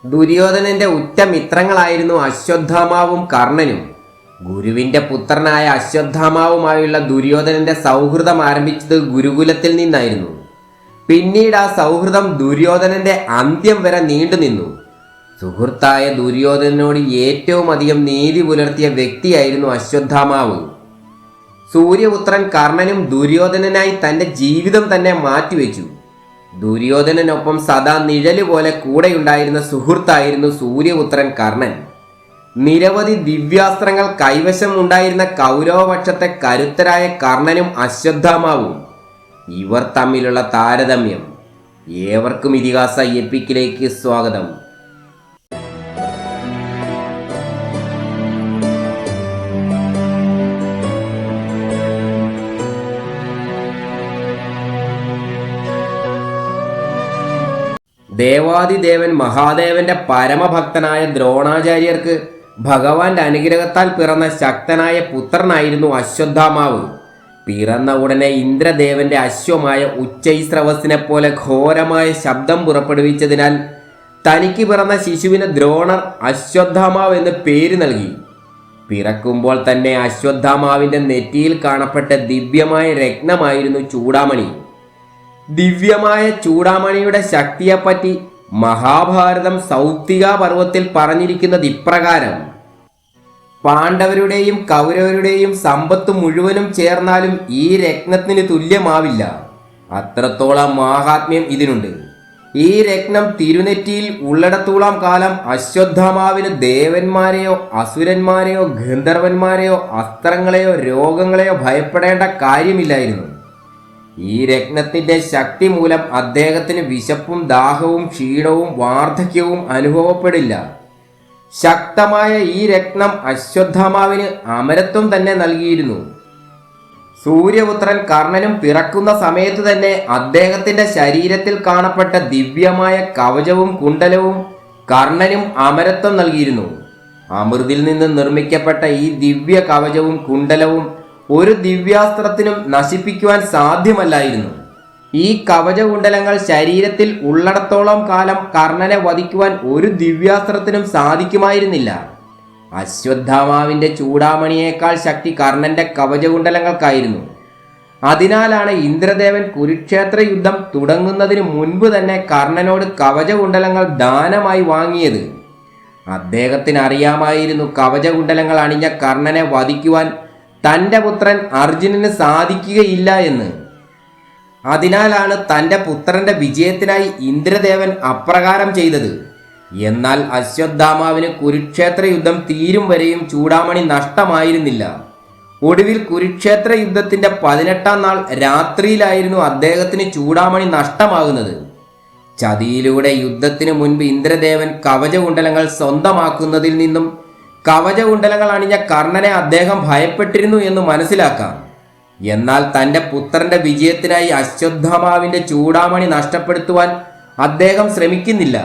ദുര്യോധനന്റെ ഉറ്റ മിത്രങ്ങളായിരുന്നു അശ്വത്ഥാമാവും കർണനും. ഗുരുവിന്റെ പുത്രനായ അശ്വത്ഥാമാവുമായുള്ള ദുര്യോധനന്റെ സൗഹൃദം ആരംഭിച്ചത് ഗുരുകുലത്തിൽ നിന്നായിരുന്നു. പിന്നീട് ആ സൗഹൃദം ദുര്യോധനന്റെ അന്ത്യം വരെ നീണ്ടുനിന്നു. സുഹൃത്തായ ദുര്യോധനനോട് ഏറ്റവും അധികം നീതി പുലർത്തിയ വ്യക്തിയായിരുന്നു അശ്വത്ഥാമാവ്. സൂര്യപുത്രൻ കർണനും ദുര്യോധനനായി തന്റെ ജീവിതം തന്നെ മാറ്റിവെച്ചു. ദുര്യോധനനൊപ്പം സദാ നിഴല് പോലെ കൂടെയുണ്ടായിരുന്ന സുഹൃത്തായിരുന്നു സൂര്യപുത്രൻ കർണൻ. നിരവധി ദിവ്യാസ്ത്രങ്ങൾ കൈവശം ഉണ്ടായിരുന്ന കൗരവപക്ഷത്തെ കരുത്തരായ കർണനും അശ്വത്ഥാമാവും. ഇവർ തമ്മിലുള്ള താരതമ്യം. ഏവർക്കും ഇതിഹാസ എപ്പിക്കിലേക്ക് സ്വാഗതം. ദേവാദിദേവൻ മഹാദേവന്റെ പരമഭക്തനായ ദ്രോണാചാര്യർക്ക് ഭഗവാന്റെ അനുഗ്രഹത്താൽ പിറന്ന ശക്തനായ പുത്രനായിരുന്നു അശ്വത്ഥാമാവ്. പിറന്ന ഉടനെ ഇന്ദ്രദേവന്റെ അശ്വമായ ഉച്ചൈസ്രവസിനെ പോലെ ഘോരമായ ശബ്ദം പുറപ്പെടുവിച്ചതിനാൽ തനിക്ക് പിറന്ന ശിശുവിന് ദ്രോണർ അശ്വത്ഥാമാവ് എന്ന് പേര് നൽകി. പിറക്കുമ്പോൾ തന്നെ അശ്വത്ഥാമാവിന്റെ നെറ്റിയിൽ കാണപ്പെട്ട ദിവ്യമായ രത്നമായിരുന്നു ചൂടാമണി. ദിവ്യമായ ചൂടാമണിയുടെ ശക്തിയെപ്പറ്റി മഹാഭാരതം സൗപ്തികാ പർവത്തിൽ പറഞ്ഞിരിക്കുന്നത് ഇപ്രകാരം: പാണ്ഡവരുടെയും കൗരവരുടെയും സമ്പത്ത് മുഴുവനും ചേർന്നാലും ഈ രത്നത്തിന് തുല്യമാവില്ല. അത്രത്തോളം മാഹാത്മ്യം ഇതിനുണ്ട്. ഈ രത്നം തിരുനെറ്റിയിൽ ഉള്ളിടത്തോളം കാലം അശ്വത്ഥാമാവിന് ദേവന്മാരെയോ അസുരന്മാരെയോ ഗന്ധർവന്മാരെയോ അസ്ത്രങ്ങളെയോ രോഗങ്ങളെയോ ഭയപ്പെടേണ്ട കാര്യമില്ലായിരുന്നു. ഈ രത്നത്തിന്റെ ശക്തി മൂലം അദ്ദേഹത്തിന് വിശപ്പും ദാഹവും ക്ഷീണവും വാർദ്ധക്യവും അനുഭവപ്പെടില്ല. ശക്തമായ ഈ രത്നം അശ്വത്ഥാമാവിന് അമരത്വം തന്നെ നൽകിയിരുന്നു. സൂര്യപുത്രൻ കർണനും പിറക്കുന്ന സമയത്ത് തന്നെ അദ്ദേഹത്തിന്റെ ശരീരത്തിൽ കാണപ്പെട്ട ദിവ്യമായ കവചവും കുണ്ടലവും കർണനും അമരത്വം നൽകിയിരുന്നു. അമൃതിൽ നിന്ന് നിർമ്മിക്കപ്പെട്ട ഈ ദിവ്യ കവചവും കുണ്ടലവും ഒരു ദിവ്യാസ്ത്രത്തിനും നശിപ്പിക്കുവാൻ സാധ്യമല്ലായിരുന്നു. ഈ കവചകുണ്ടലങ്ങൾ ശരീരത്തിൽ ഉള്ളിടത്തോളം കാലം കർണനെ വധിക്കുവാൻ ഒരു ദിവ്യാസ്ത്രത്തിനും സാധിക്കുമായിരുന്നില്ല. അശ്വത്ഥാമാവിന്റെ ചൂടാമണിയേക്കാൾ ശക്തി കർണന്റെ കവചകുണ്ടലങ്ങൾക്കായിരുന്നു. അതിനാലാണ് ഇന്ദ്രദേവൻ കുരുക്ഷേത്ര യുദ്ധം തുടങ്ങുന്നതിന് മുൻപ് തന്നെ കർണനോട് കവചകുണ്ടലങ്ങൾ ദാനമായി വാങ്ങിയത്. അദ്ദേഹത്തിന് അറിയാമായിരുന്നു കവചകുണ്ടലങ്ങൾ അണിഞ്ഞ കർണനെ വധിക്കുവാൻ തൻ്റെ പുത്രൻ അർജുനന് സാധിക്കുകയില്ല എന്ന്. അതിനാലാണ് തൻ്റെ പുത്രന്റെ വിജയത്തിനായി ഇന്ദ്രദേവൻ അപ്രകാരം ചെയ്തത്. എന്നാൽ അശ്വത്ഥാമാവിന് കുരുക്ഷേത്ര യുദ്ധം തീരും വരെയും ചൂടാമണി നഷ്ടമായിരുന്നില്ല. ഒടുവിൽ കുരുക്ഷേത്ര യുദ്ധത്തിന്റെ 18-ാം നാൾ രാത്രിയിലായിരുന്നു അദ്ദേഹത്തിന് ചൂടാമണി നഷ്ടമാകുന്നത്. ചതിയിലൂടെ യുദ്ധത്തിന് മുൻപ് ഇന്ദ്രദേവൻ കവചകുണ്ടലങ്ങൾ സ്വന്തമാക്കുന്നതിൽ നിന്നും കവചകുണ്ടലങ്ങൾ അണിഞ്ഞ കർണനെ അദ്ദേഹം ഭയപ്പെട്ടിരുന്നു എന്ന് മനസ്സിലാക്കാം. എന്നാൽ തൻ്റെ പുത്രന്റെ വിജയത്തിനായി അശ്വത്ഥാമാവിന്റെ ചൂടാമണി നഷ്ടപ്പെടുത്തുവാൻ അദ്ദേഹം ശ്രമിക്കുന്നില്ല.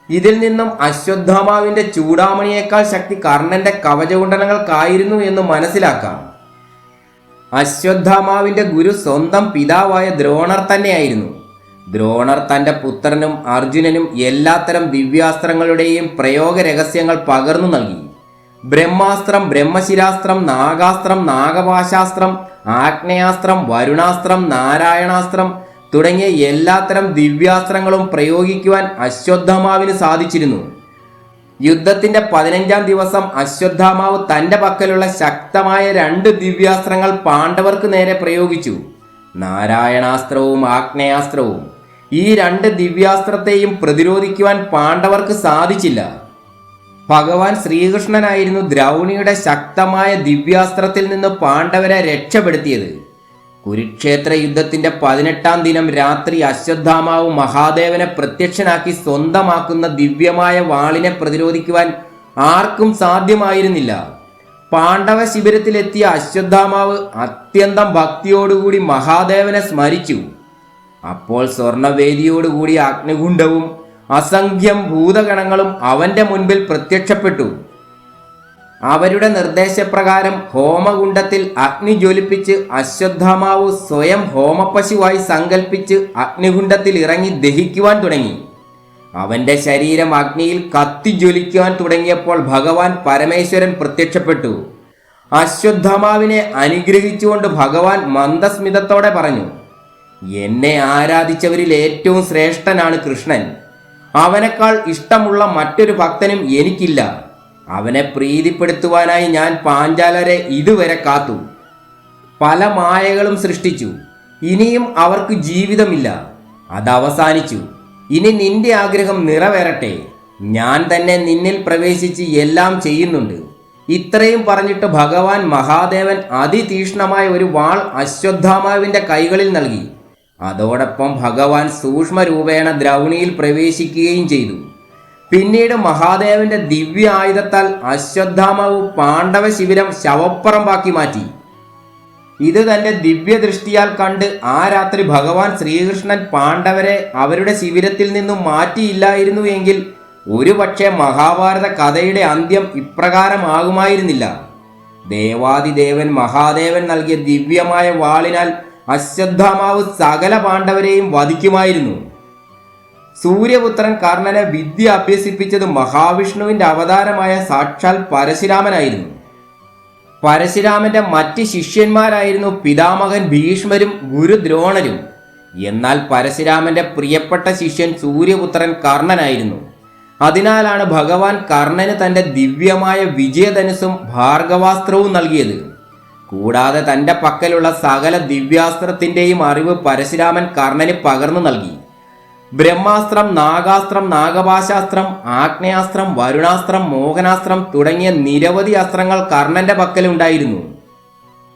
ഇതിൽ നിന്നും അശ്വത്ഥാമാവിന്റെ ചൂടാമണിയേക്കാൾ ശക്തി കർണന്റെ കവചകുണ്ടലങ്ങൾക്കായിരുന്നു എന്ന് മനസ്സിലാക്കാം. അശ്വത്ഥാമാവിന്റെ ഗുരു സ്വന്തം പിതാവായ ദ്രോണർ തന്നെയായിരുന്നു. ദ്രോണർ തൻ്റെ പുത്രനും അർജുനനും എല്ലാത്തരം ദിവ്യാസ്ത്രങ്ങളുടെയും പ്രയോഗ രഹസ്യങ്ങൾ പകർന്നു നൽകി. ബ്രഹ്മാസ്ത്രം, ബ്രഹ്മശിരാസ്ത്രം, നാഗാസ്ത്രം, നാഗപാശാസ്ത്രം, ആഗ്നേയാസ്ത്രം, വരുണാസ്ത്രം, നാരായണാസ്ത്രം തുടങ്ങിയ എല്ലാത്തരം ദിവ്യാസ്ത്രങ്ങളും പ്രയോഗിക്കുവാൻ അശ്വത്ഥാമാവിന് സാധിച്ചിരുന്നു. യുദ്ധത്തിന്റെ 15-ാം ദിവസം അശ്വത്ഥാമാവ് തൻ്റെ പക്കലുള്ള ശക്തമായ 2 ദിവ്യാസ്ത്രങ്ങൾ പാണ്ഡവർക്ക് നേരെ പ്രയോഗിച്ചു. നാരായണാസ്ത്രവും ആഗ്നേയാസ്ത്രവും. ഈ 2 ദിവ്യാസ്ത്രത്തെയും പ്രതിരോധിക്കുവാൻ പാണ്ഡവർക്ക് സാധിച്ചില്ല. ഭഗവാൻ ശ്രീകൃഷ്ണനായിരുന്നു ദ്രൗണിയുടെ ശക്തമായ ദിവ്യാസ്ത്രത്തിൽ നിന്ന് പാണ്ഡവരെ രക്ഷപ്പെടുത്തിയത്. കുരുക്ഷേത്ര യുദ്ധത്തിന്റെ 18-ാം ദിനം രാത്രി അശ്വത്ഥാമാവ് മഹാദേവനെ പ്രത്യക്ഷനാക്കി സ്വന്തമാക്കുന്ന ദിവ്യമായ വാളിനെ പ്രതിരോധിക്കുവാൻ ആർക്കും സാധ്യമായിരുന്നില്ല. പാണ്ഡവ ശിബിരത്തിലെത്തിയ അശ്വത്ഥാമാവ് അത്യന്തം ഭക്തിയോടുകൂടി മഹാദേവനെ സ്മരിച്ചു. അപ്പോൾ സ്വർണവേദിയോടുകൂടി അഗ്നികുണ്ഡവും അസംഖ്യം ഭൂതഗണങ്ങളും അവന്റെ മുൻപിൽ പ്രത്യക്ഷപ്പെട്ടു. അവരുടെ നിർദ്ദേശപ്രകാരം ഹോമകുണ്ഡത്തിൽ അഗ്നി ജ്വലിപ്പിച്ച് അശ്വത്ഥാമാവ് സ്വയം ഹോമപശുവായി സങ്കല്പിച്ച് അഗ്നികുണ്ഡത്തിൽ ഇറങ്ങി ദഹിക്കുവാൻ തുടങ്ങി. അവന്റെ ശരീരം അഗ്നിയിൽ കത്തിജ്വലിക്കുവാൻ തുടങ്ങിയപ്പോൾ ഭഗവാൻ പരമേശ്വരൻ പ്രത്യക്ഷപ്പെട്ടു. അശ്വത്ഥമാവിനെ അനുഗ്രഹിച്ചുകൊണ്ട് ഭഗവാൻ മന്ദസ്മിതത്തോടെ പറഞ്ഞു, എന്നെ ആരാധിച്ചവരിൽ ഏറ്റവും ശ്രേഷ്ഠനാണ് കൃഷ്ണൻ. അവനേക്കാൾ ഇഷ്ടമുള്ള മറ്റൊരു ഭക്തനും എനിക്കില്ല. അവനെ പ്രീതിപ്പെടുത്തുവാനായി ഞാൻ പാഞ്ചാലരെ ഇതുവരെ കാത്തു. പല മായകളും സൃഷ്ടിച്ചു. ഇനിയും അവർക്ക് ജീവിതമില്ല. അതവസാനിച്ചു. ഇനി നിന്റെ ആഗ്രഹം നിറവേറട്ടെ. ഞാൻ തന്നെ നിന്നിൽ പ്രവേശിച്ച് എല്ലാം ചെയ്യുന്നുണ്ട്. ഇത്രയും പറഞ്ഞിട്ട് ഭഗവാൻ മഹാദേവൻ അതിതീക്ഷ്ണമായ ഒരു വാൾ അശ്വത്ഥാമാവിൻ്റെ കൈകളിൽ നൽകി. അതോടൊപ്പം ഭഗവാൻ സൂക്ഷ്മരൂപേണ ദ്രൗണിയിൽ പ്രവേശിക്കുകയും ചെയ്തു. പിന്നീട് മഹാദേവന്റെ ദിവ്യ ആയുധത്താൽ അശ്വത്ഥാമാവ് പാണ്ഡവ ശിബിരം ശവപ്പറമ്പാക്കി മാറ്റി. ഇത് തന്റെ ദിവ്യദൃഷ്ടിയാൽ കണ്ട് ആ രാത്രി ഭഗവാൻ ശ്രീകൃഷ്ണൻ പാണ്ഡവരെ അവരുടെ ശിബിരത്തിൽ നിന്നും മാറ്റിയില്ലായിരുന്നു എങ്കിൽ ഒരുപക്ഷെ മഹാഭാരത കഥയുടെ അന്ത്യം ഇപ്രകാരമാകുമായിരുന്നില്ല. ദേവാദിദേവൻ മഹാദേവൻ നൽകിയ ദിവ്യമായ വാളിനാൽ അശ്വത്ഥാമാവ് സകല പാണ്ഡവരെയും വധിക്കുമായിരുന്നു. സൂര്യപുത്രൻ കർണനെ വിദ്യ അഭ്യസിപ്പിച്ചത് മഹാവിഷ്ണുവിന്റെ അവതാരമായ സാക്ഷാൽ പരശുരാമനായിരുന്നു. പരശുരാമന്റെ മറ്റ് ശിഷ്യന്മാരായിരുന്നു പിതാമഹൻ ഭീഷ്മരും ഗുരു ദ്രോണരും. എന്നാൽ പരശുരാമന്റെ പ്രിയപ്പെട്ട ശിഷ്യൻ സൂര്യപുത്രൻ കർണനായിരുന്നു. അതിനാലാണ് ഭഗവാൻ കർണന് തന്റെ ദിവ്യമായ വിജയധനുസും ഭാർഗവാസ്ത്രവും നൽകിയത്. കൂടാതെ തന്റെ പക്കലുള്ള സകല ദിവ്യാസ്ത്രത്തിന്റെയും അറിവ് പരശുരാമൻ കർണന് പകർന്നു നൽകി. ബ്രഹ്മാസ്ത്രം, നാഗാസ്ത്രം, നാഗപാശാസ്ത്രം, ആഗ്നേയാസ്ത്രം, വരുണാസ്ത്രം, മോഹനാസ്ത്രം തുടങ്ങിയ നിരവധി അസ്ത്രങ്ങൾ കർണന്റെ പക്കലുണ്ടായിരുന്നു.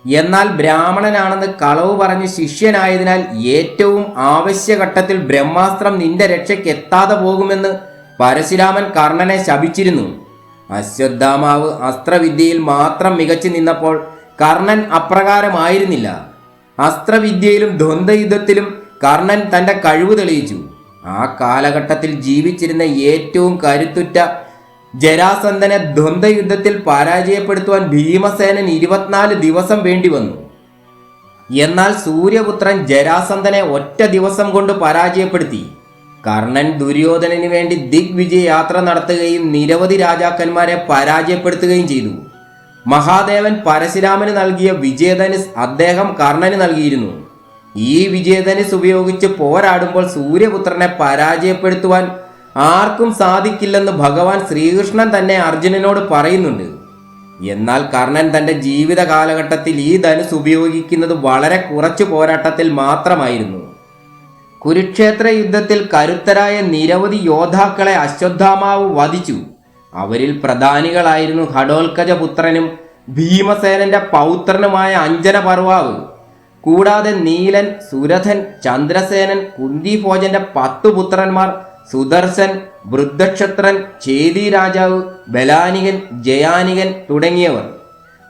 എന്നാൽ ബ്രാഹ്മണനാണെന്ന് കളവ് പറഞ്ഞ് ശിഷ്യനായതിനാൽ ഏറ്റവും ആവശ്യഘട്ടത്തിൽ ബ്രഹ്മാസ്ത്രം നിന്റെ രക്ഷയ്ക്ക് എത്താതെ പോകുമെന്ന് പരശുരാമൻ കർണനെ ശപിച്ചിരുന്നു. അശ്വത്ഥാമാവ് അസ്ത്രവിദ്യയിൽ മാത്രം മികച്ചു നിന്നപ്പോൾ കർണൻ അപ്രകാരമായിരുന്നില്ല. അസ്ത്രവിദ്യയിലും ദ്വന്ദ്വയുദ്ധത്തിലും കർണൻ തന്റെ കഴിവ് തെളിയിച്ചു. ആ കാലഘട്ടത്തിൽ ജീവിച്ചിരുന്ന ഏറ്റവും കരുത്തുറ്റ ജരാസന്ധനെ ദ്വന്ദ്വയുദ്ധത്തിൽ പരാജയപ്പെടുത്തുവാൻ ഭീമസേനൻ 24 ദിവസം വേണ്ടി വന്നു. എന്നാൽ സൂര്യപുത്രൻ ജരാസന്ധനെ ഒറ്റ ദിവസം കൊണ്ട് പരാജയപ്പെടുത്തി. കർണൻ ദുര്യോധനന് വേണ്ടി ദിഗ്വിജയ യാത്ര നടത്തുകയും നിരവധി രാജാക്കന്മാരെ പരാജയപ്പെടുത്തുകയും ചെയ്തു. മഹാദേവൻ പരശുരാമന് നൽകിയ വിജയധനുസ് അദ്ദേഹം കർണന് നൽകിയിരുന്നു. ഈ വിജയധനുസ് ഉപയോഗിച്ച് പോരാടുമ്പോൾ സൂര്യപുത്രനെ പരാജയപ്പെടുത്തുവാൻ ആർക്കും സാധിക്കില്ലെന്ന് ഭഗവാൻ ശ്രീകൃഷ്ണൻ തന്നെ അർജുനനോട് പറയുന്നുണ്ട്. എന്നാൽ കർണൻ തന്റെ ജീവിത കാലഘട്ടത്തിൽ ഈ ധനുസ് ഉപയോഗിക്കുന്നത് വളരെ കുറച്ചു പോരാട്ടത്തിൽ മാത്രമായിരുന്നു. കുരുക്ഷേത്ര യുദ്ധത്തിൽ കരുത്തരായ നിരവധി യോദ്ധാക്കളെ അശ്വത്ഥാമാവ് വധിച്ചു. അവരിൽ പ്രധാനികളായിരുന്നു ഘടോൽക്കജപുത്രനും ഭീമസേനന്റെ പൗത്രനുമായ അഞ്ജനപർവാവ്. കൂടാതെ നീലൻ, സുരഥൻ, ചന്ദ്രസേനൻ, കുന്തിഭോജന്റെ 10 പുത്രന്മാർ, സുദർശൻ, വൃദ്ധക്ഷത്രൻ, ചേതി രാജാവ്, ബലാനികൻ, ജയാനികൻ തുടങ്ങിയവർ.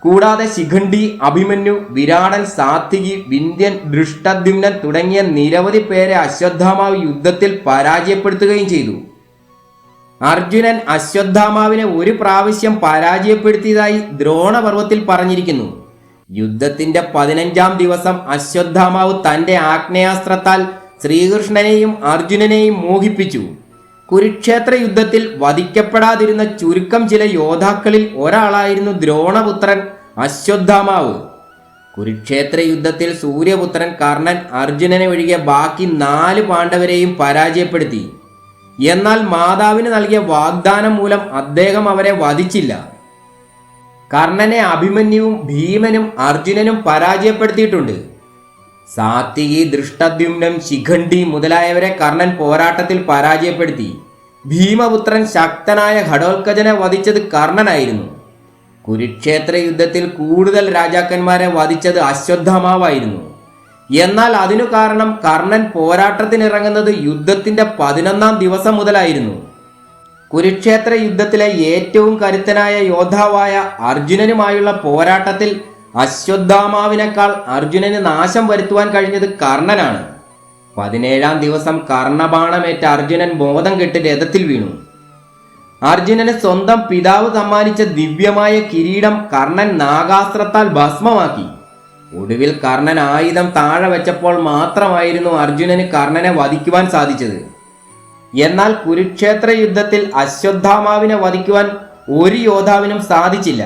കൂടാതെ ശിഖണ്ഡി, അഭിമന്യു, വിരാടൻ, സാത്വികി, വിന്ധ്യൻ, ദൃഷ്ടദ്യുമ്നൻ തുടങ്ങിയ നിരവധി പേരെ അശ്വത്ഥാമാവ് യുദ്ധത്തിൽ പരാജയപ്പെടുത്തുകയും ചെയ്തു. അർജുനൻ അശ്വത്ഥാമാവിനെ ഒരു പ്രാവശ്യം പരാജയപ്പെടുത്തിയതായി ദ്രോണപർവത്തിൽ പറഞ്ഞിരിക്കുന്നു. യുദ്ധത്തിന്റെ 15-ാം ദിവസം അശ്വത്ഥാമാവ് തന്റെ ആഗ്നേയാസ്ത്രത്താൽ ശ്രീകൃഷ്ണനെയും അർജുനനെയും മോഹിപ്പിച്ചു. കുരുക്ഷേത്ര യുദ്ധത്തിൽ വധിക്കപ്പെടാതിരുന്ന ചുരുക്കം ചില യോദ്ധാക്കളിൽ ഒരാളായിരുന്നു ദ്രോണപുത്രൻ അശ്വത്ഥാമാവ്. കുരുക്ഷേത്ര യുദ്ധത്തിൽ സൂര്യപുത്രൻ കർണൻ അർജുനനെ ഒഴികെ ബാക്കി 4 പാണ്ഡവരെയും പരാജയപ്പെടുത്തി. എന്നാൽ മാതാവിന് നൽകിയ വാഗ്ദാനം മൂലം അദ്ദേഹം അവരെ വധിച്ചില്ല. കർണനെ അഭിമന്യുവും ഭീമനും അർജുനനും പരാജയപ്പെടുത്തിയിട്ടുണ്ട്. സാത്വികി, ദൃഷ്ടദ്യുമ്നം, ശിഖണ്ഡി മുതലായവരെ കർണൻ പോരാട്ടത്തിൽ പരാജയപ്പെടുത്തി. ഭീമപുത്രൻ ശക്തനായ ഘടോൽക്കജനെ വധിച്ചത് കർണനായിരുന്നു. കുരുക്ഷേത്ര യുദ്ധത്തിൽ കൂടുതൽ രാജാക്കന്മാരെ വധിച്ചത് അശ്വത്ഥാമാവായിരുന്നു. എന്നാൽ അതിനു കാരണം കർണൻ പോരാട്ടത്തിനിറങ്ങുന്നത് യുദ്ധത്തിന്റെ 11-ാം ദിവസം മുതലായിരുന്നു. കുരുക്ഷേത്ര യുദ്ധത്തിലെ ഏറ്റവും കരുത്തനായ യോദ്ധാവായ അർജുനനുമായുള്ള പോരാട്ടത്തിൽ അശ്വത്ഥാമാവിനേക്കാൾ അർജുനന് നാശം വരുത്തുവാൻ കഴിഞ്ഞത് കർണനാണ്. 17-ാം ദിവസം കർണബാണമേറ്റ അർജുനൻ ബോധം കെട്ട് രഥത്തിൽ വീണു. അർജുനന് സ്വന്തം പിതാവ് സമ്മാനിച്ച ദിവ്യമായ കിരീടം കർണൻ നാഗാസ്ത്രത്താൽ ഭസ്മമാക്കി. ഒടുവിൽ കർണൻ ആയുധം താഴെ വെച്ചപ്പോൾ മാത്രമായിരുന്നു അർജുനന് കർണനെ വധിക്കുവാൻ സാധിച്ചത്. എന്നാൽ കുരുക്ഷേത്ര യുദ്ധത്തിൽ അശ്വത്ഥാമാവിനെ വധിക്കുവാൻ ഒരു യോദ്ധാവിനും സാധിച്ചില്ല.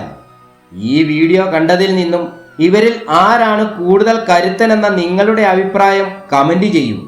ഈ വീഡിയോ കണ്ടതിൽ നിന്നും ഇവരിൽ ആരാണ് കൂടുതൽ കരുത്തനെന്ന നിങ്ങളുടെ അഭിപ്രായം കമന്റ് ചെയ്യൂ.